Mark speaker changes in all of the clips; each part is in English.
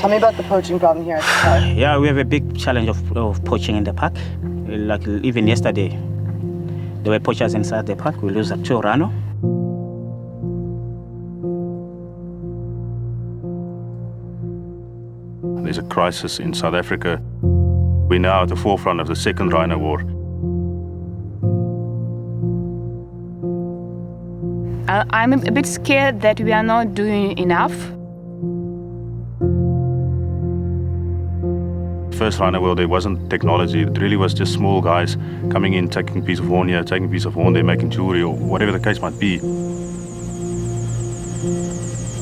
Speaker 1: Tell me about the poaching problem here at the park.
Speaker 2: Yeah, we have a big challenge of poaching in the park. Like even yesterday, there were poachers inside the park. We lose 2 Rhino.
Speaker 3: There's a crisis in South Africa. We're now at the forefront of the second Rhino war.
Speaker 4: I'm a bit scared that we are not doing enough.
Speaker 3: First Rhino war, there wasn't technology. It really was just small guys coming in, taking a piece of horn here, taking a piece of horn there, making jewelry or whatever the case might be.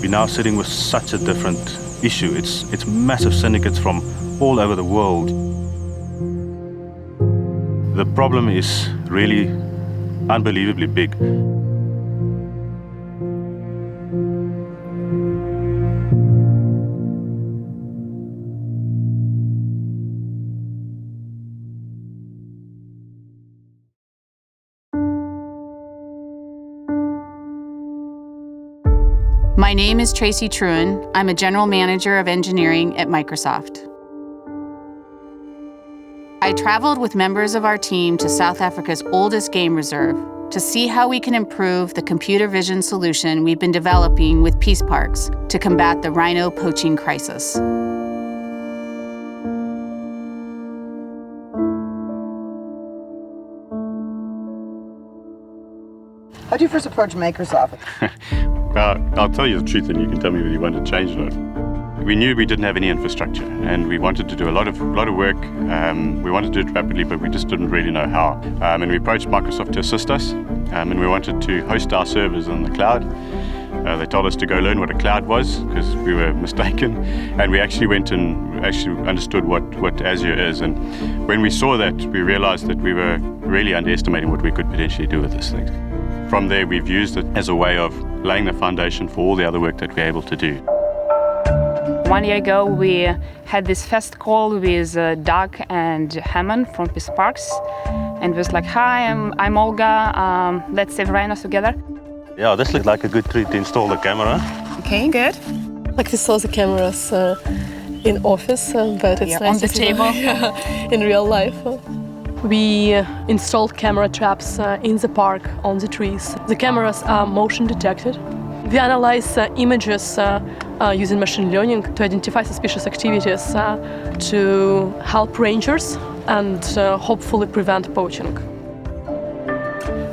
Speaker 3: We're now sitting with such a different issue. It's massive syndicates from all over the world. The problem is really unbelievably big.
Speaker 5: My name is Tracy Truen. I'm a general manager of engineering at Microsoft. I traveled with members of our team to South Africa's oldest game reserve to see how we can improve the computer vision solution we've been developing with peace parks to combat the rhino poaching crisis.
Speaker 1: How did you first approach Microsoft?
Speaker 3: I'll tell you the truth and you can tell me whether you want to change it or not. We knew we didn't have any infrastructure and we wanted to do a lot of work. We wanted to do it rapidly, but we just didn't really know how. And we approached Microsoft to assist us and we wanted to host our servers on the cloud. They told us to go learn what a cloud was because we were mistaken, and we actually went and understood what Azure is. And when we saw that, we realized that we were really underestimating what we could potentially do with this thing. From there, we've used it as a way of laying the foundation for all the other work that we're able to do.
Speaker 4: 1 year ago, we had this first call with Doug and Hammond from Peace Parks, and it was like, "Hi, I'm Olga. Let's save rhinos together."
Speaker 3: Yeah, this looked like a good treat to install the camera.
Speaker 4: Okay, good.
Speaker 6: Like we saw the cameras in office, but it's nice
Speaker 4: on the table.
Speaker 6: In real life. We installed camera traps in the park on the trees. The cameras are motion detected. We analyze images using machine learning to identify suspicious activities to help rangers and hopefully prevent poaching.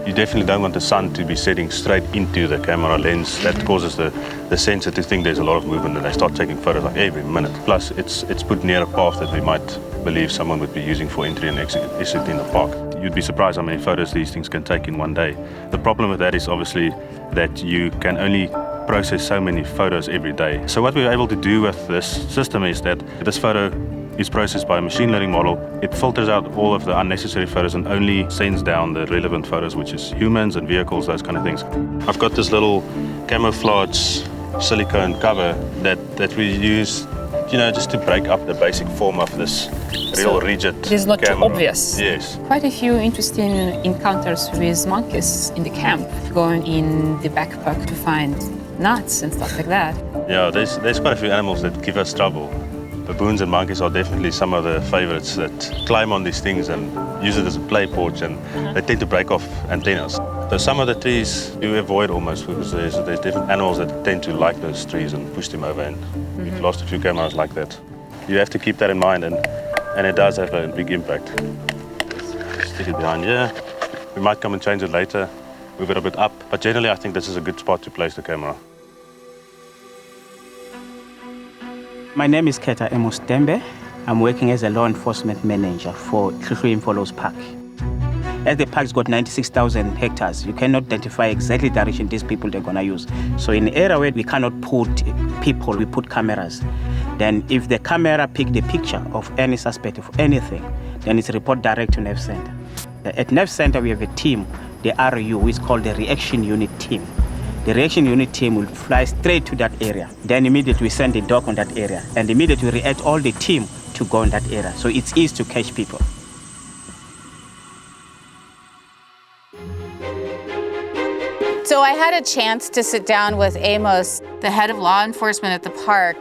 Speaker 3: You definitely don't want the sun to be setting straight into the camera lens. That causes the sensor to think there's a lot of movement and they start taking photos like every minute. Plus, it's put near a path that we might believe someone would be using for entry and exit in the park. You'd be surprised how many photos these things can take in one day. The problem with that is obviously that you can only process so many photos every day. So what we're able to do with this system is that this photo is processed by a machine learning model. It filters out all of the unnecessary photos and only sends down the relevant photos, which is humans and vehicles, those kind of things. I've got this little camouflage silicone cover that we use, just to break up the basic form of this real rigid
Speaker 7: It is not
Speaker 3: camera.
Speaker 7: too obvious.
Speaker 3: Yes.
Speaker 7: Quite a few interesting encounters with monkeys in the camp, going in the backpack to find nuts and stuff like that.
Speaker 3: Yeah, there's quite a few animals that give us trouble. Baboons and monkeys are definitely some of the favorites that climb on these things and use it as a play porch, and they tend to break off antennas. So some of the trees you avoid almost because there's different animals that tend to like those trees and push them over, and we've lost a few cameras like that. You have to keep that in mind, and it does have a big impact. Just stick it behind here. We might come and change it later, move it a bit up, but generally I think this is a good spot to place the camera.
Speaker 2: My name is Keta Dembe. I'm working as a law enforcement manager for Hluhluwe Imfolozi Park. As the park's got 96,000 hectares, you cannot identify exactly the direction these people they're gonna use. So in an area where we cannot put people, we put cameras. Then if the camera pick the picture of any suspect of anything, then it's report direct to Nerve Center. At Nerve Center, we have a team, the RU, which is called the Reaction Unit Team. The reaction unit team will fly straight to that area. Then immediately we send the dog on that area. And immediately we react all the team to go in that area. So it's easy to catch people.
Speaker 5: So I had a chance to sit down with Amos, the head of law enforcement at the park.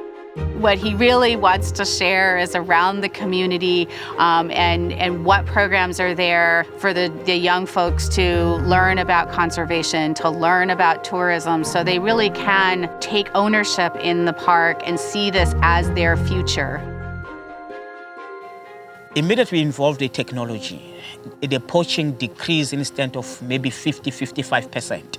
Speaker 5: What he really wants to share is around the community and what programs are there for the young folks to learn about conservation, to learn about tourism, so they really can take ownership in the park and see this as their future.
Speaker 2: Immediately involved in technology, the poaching decreased instead of maybe 50-55%.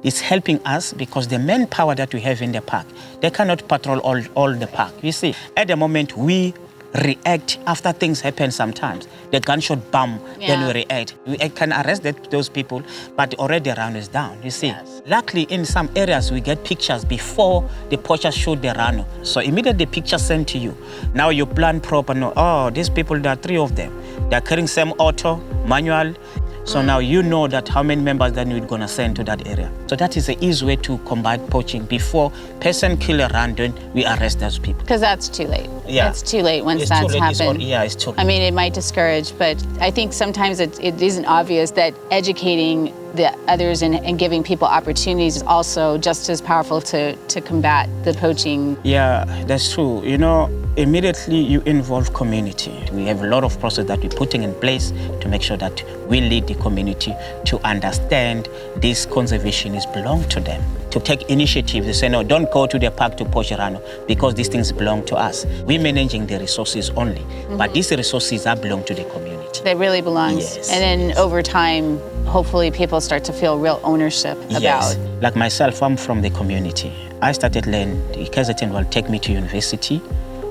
Speaker 2: It's helping us because the manpower that we have in the park, they cannot patrol all the park. You see, at the moment we react after things happen sometimes. The gunshot bomb, then we react. We can arrest those people, but already the rhino is down, you see. Yes. Luckily, in some areas, we get pictures before the poachers shoot the rhino. So immediately the picture sent to you. Now you plan proper, no, oh, these people, there are 3 of them. They're carrying same auto, manual. So now you know that how many members that you're gonna send to that area. So that is the easy way to combat poaching. Before person kill a random, we arrest those people.
Speaker 5: Because that's too late.
Speaker 2: Yeah.
Speaker 5: It's too late once
Speaker 2: it's
Speaker 5: that's
Speaker 2: too late.
Speaker 5: happened.
Speaker 2: It's too late.
Speaker 5: I mean, it might discourage, but I think sometimes it isn't obvious that educating the others and giving people opportunities is also just as powerful to combat the poaching.
Speaker 2: Yeah, that's true. You know, immediately you involve community. We have a lot of process that we're putting in place to make sure that we lead the community to understand this conservation is belong to them. To take initiative, they say, no, don't go to the park to poach rhino because these things belong to us. We're managing the resources only, but these resources are belong to the community.
Speaker 5: They really belong.
Speaker 2: Yes.
Speaker 5: And then over time, hopefully people start to feel real ownership about.
Speaker 2: Yes. Like myself, I'm from the community. I started learning, KZN will take me to university.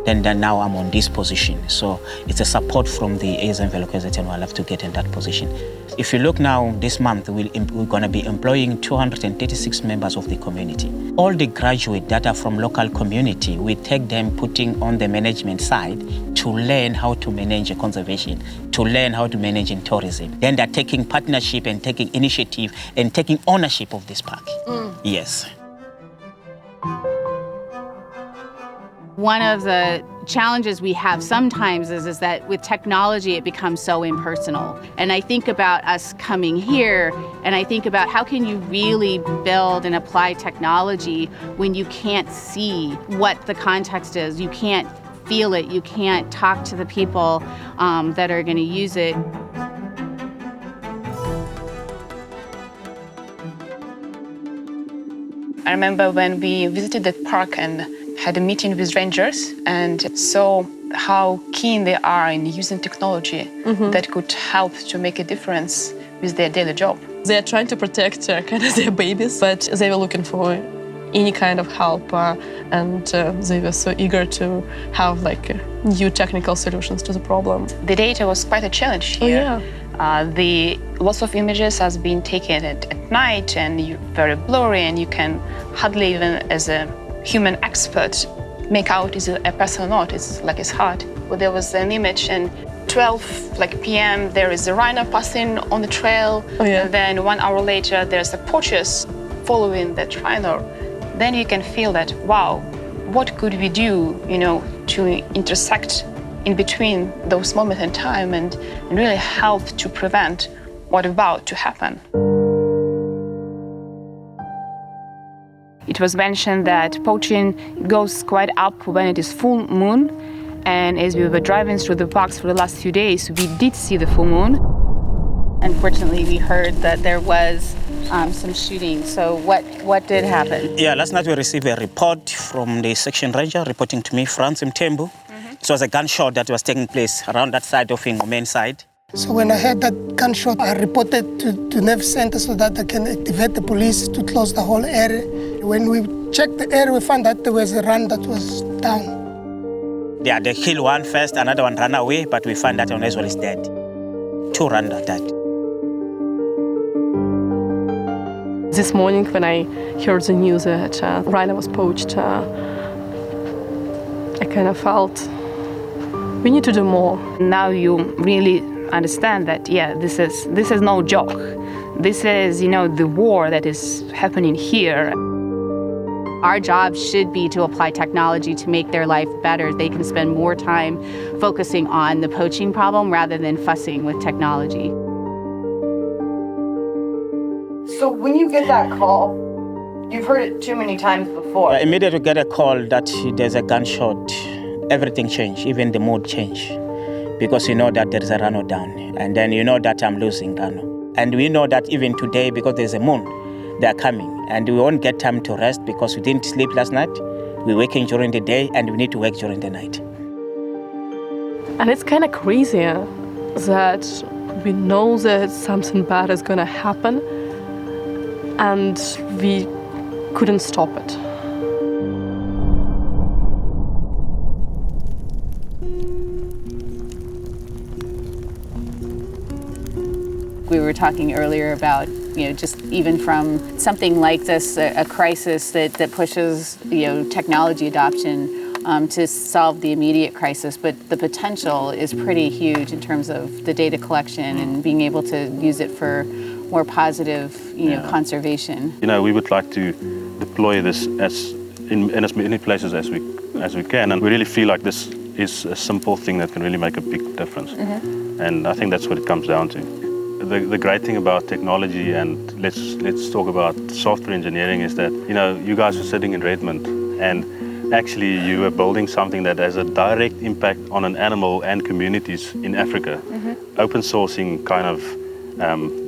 Speaker 2: Then now I'm on this position. So it's a support from the Ezemvelo KZN will have to get in that position. If you look now, this month, we're going to be employing 236 members of the community. All the graduates that are from local community, we take them putting on the management side to learn how to manage conservation, to learn how to manage in tourism. Then they're taking partnership and taking initiative and taking ownership of this park. Yes.
Speaker 5: One of the challenges we have sometimes is that with technology, it becomes so impersonal. And I think about us coming here, and I think about how can you really build and apply technology when you can't see what the context is, you can't feel it, you can't talk to the people that are going to use it.
Speaker 4: I remember when we visited the park and had a meeting with rangers and saw how keen they are in using technology that could help to make a difference with their daily job.
Speaker 6: They're trying to protect kind of their babies, but they were looking for any kind of help, and they were so eager to have like new technical solutions to the problem.
Speaker 4: The data was quite a challenge here. Lots of images has been taken at night and very blurry, and you can hardly even as a human expert make out is a person or not. It's like it's hard. Well, there was an image and 12 p.m. there is a rhino passing on the trail, and then 1 hour later there's the poachers following that rhino. Then you can feel that, wow, what could we do, to intersect in between those moments in time and really help to prevent what's about to happen. It was mentioned that poaching goes quite up when it is full moon, and as we were driving through the parks for the last few days, we did see the full moon.
Speaker 5: Unfortunately, we heard that there was some shooting. So what did happen?
Speaker 2: Yeah, last night we received a report from the section ranger reporting to me, Franz Mtembu. It was a gunshot that was taking place around that side of the main side.
Speaker 8: So when I heard that gunshot, I reported to Nerve Center so that I can activate the police to close the whole area. When we checked the area, we found that there was a run that was down.
Speaker 2: Yeah, they killed one first, another one ran away, but we found that one as well is dead. 2 ran are dead.
Speaker 6: This morning when I heard the news that Rhino was poached, I kind of felt we need to do more.
Speaker 4: Now you really understand that, this is no joke. This is, the war that is happening here.
Speaker 5: Our job should be to apply technology to make their life better. They can spend more time focusing on the poaching problem rather than fussing with technology.
Speaker 1: So when you get that call, You've heard it too many times before.
Speaker 2: Immediately get a call that there's a gunshot, everything changed, even the mood changed. Because you know that there is a Rhino down. And then you know that I'm losing Rhino. And we know that even today, because there's a moon, they're coming. And we won't get time to rest because we didn't sleep last night. We're working during the day and we need to work during the night.
Speaker 6: And it's kind of crazy that we know that something bad is going to happen and we couldn't stop it.
Speaker 5: We were talking earlier about, just even from something like this, a crisis that pushes, technology adoption to solve the immediate crisis, but the potential is pretty huge in terms of the data collection and being able to use it for more positive, conservation.
Speaker 3: We would like to deploy this in as many places as we can, and we really feel like this is a simple thing that can really make a big difference. Mm-hmm. And I think that's what it comes down to. The great thing about technology, and let's talk about software engineering, is that you guys are sitting in Redmond, and actually you are building something that has a direct impact on an animal and communities in Africa. Mm-hmm. Open sourcing kind of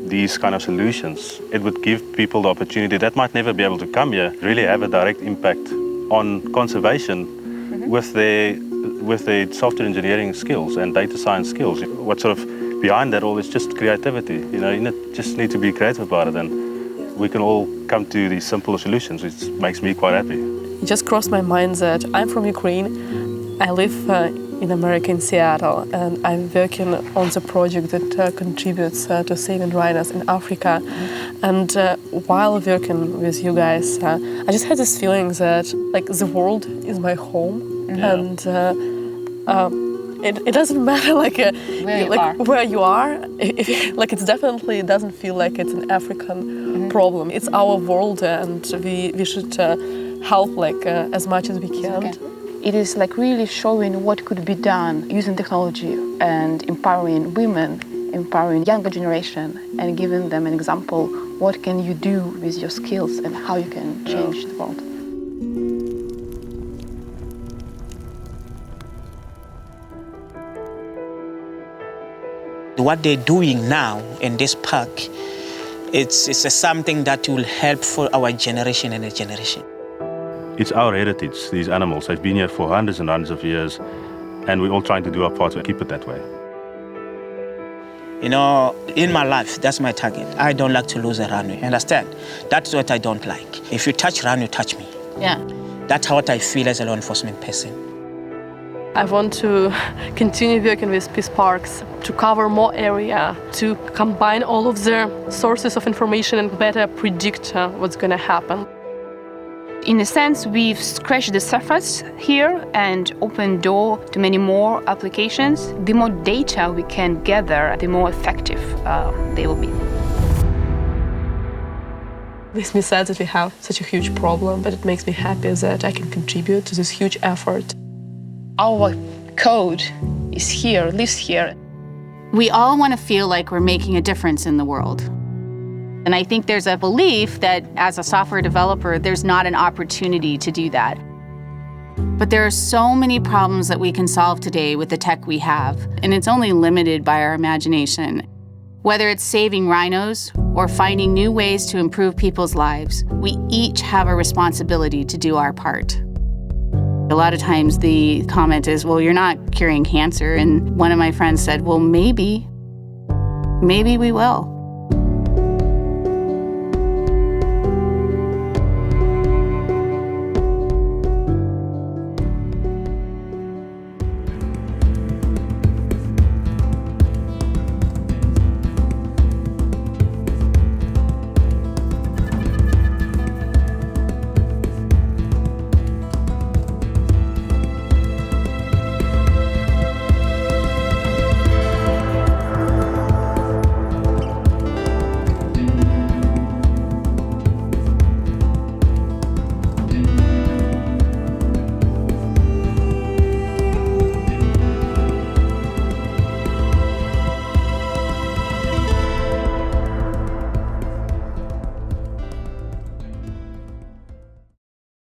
Speaker 3: these kind of solutions, it would give people the opportunity that might never be able to come here, really have a direct impact on conservation. Mm-hmm. with their software engineering skills and data science skills. What sort of behind that all is just creativity. You just need to be creative about it, and we can all come to these simple solutions, which makes me quite happy.
Speaker 6: It just crossed my mind that I'm from Ukraine. I live in America, in Seattle, and I'm working on the project that contributes to saving rhinos in Africa. Mm-hmm. And while working with you guys, I just had this feeling that the world is my home, mm-hmm. and it doesn't matter where you are. It definitely doesn't feel like it's an African mm-hmm. problem. It's our world, and we should help as much as we can.
Speaker 4: Okay. It is really showing what could be done using technology and empowering women, empowering younger generation, and giving them an example. What can you do with your skills and how you can change the world?
Speaker 2: What they're doing now in this park, it's something that will help for our generation and a generation.
Speaker 3: It's our heritage, these animals. They've been here for hundreds and hundreds of years, and we're all trying to do our part to keep it that way.
Speaker 2: In my life, that's my target. I don't like to lose a rhino, understand? That's what I don't like. If you touch rhino, you touch me.
Speaker 5: Yeah.
Speaker 2: That's what I feel as a law enforcement person.
Speaker 6: I want to continue working with peace parks to cover more area, to combine all of their sources of information and better predict what's going to happen.
Speaker 4: In a sense, we've scratched the surface here and opened door to many more applications. The more data we can gather, the more effective they will be.
Speaker 6: It makes me sad that we have such a huge problem, but it makes me happy that I can contribute to this huge effort.
Speaker 4: Our code is here, lives here.
Speaker 5: We all want to feel like we're making a difference in the world. And I think there's a belief that as a software developer, there's not an opportunity to do that. But there are so many problems that we can solve today with the tech we have, and it's only limited by our imagination. Whether it's saving rhinos or finding new ways to improve people's lives, we each have a responsibility to do our part. A lot of times the comment is, well, you're not curing cancer. And one of my friends said, well, maybe we will.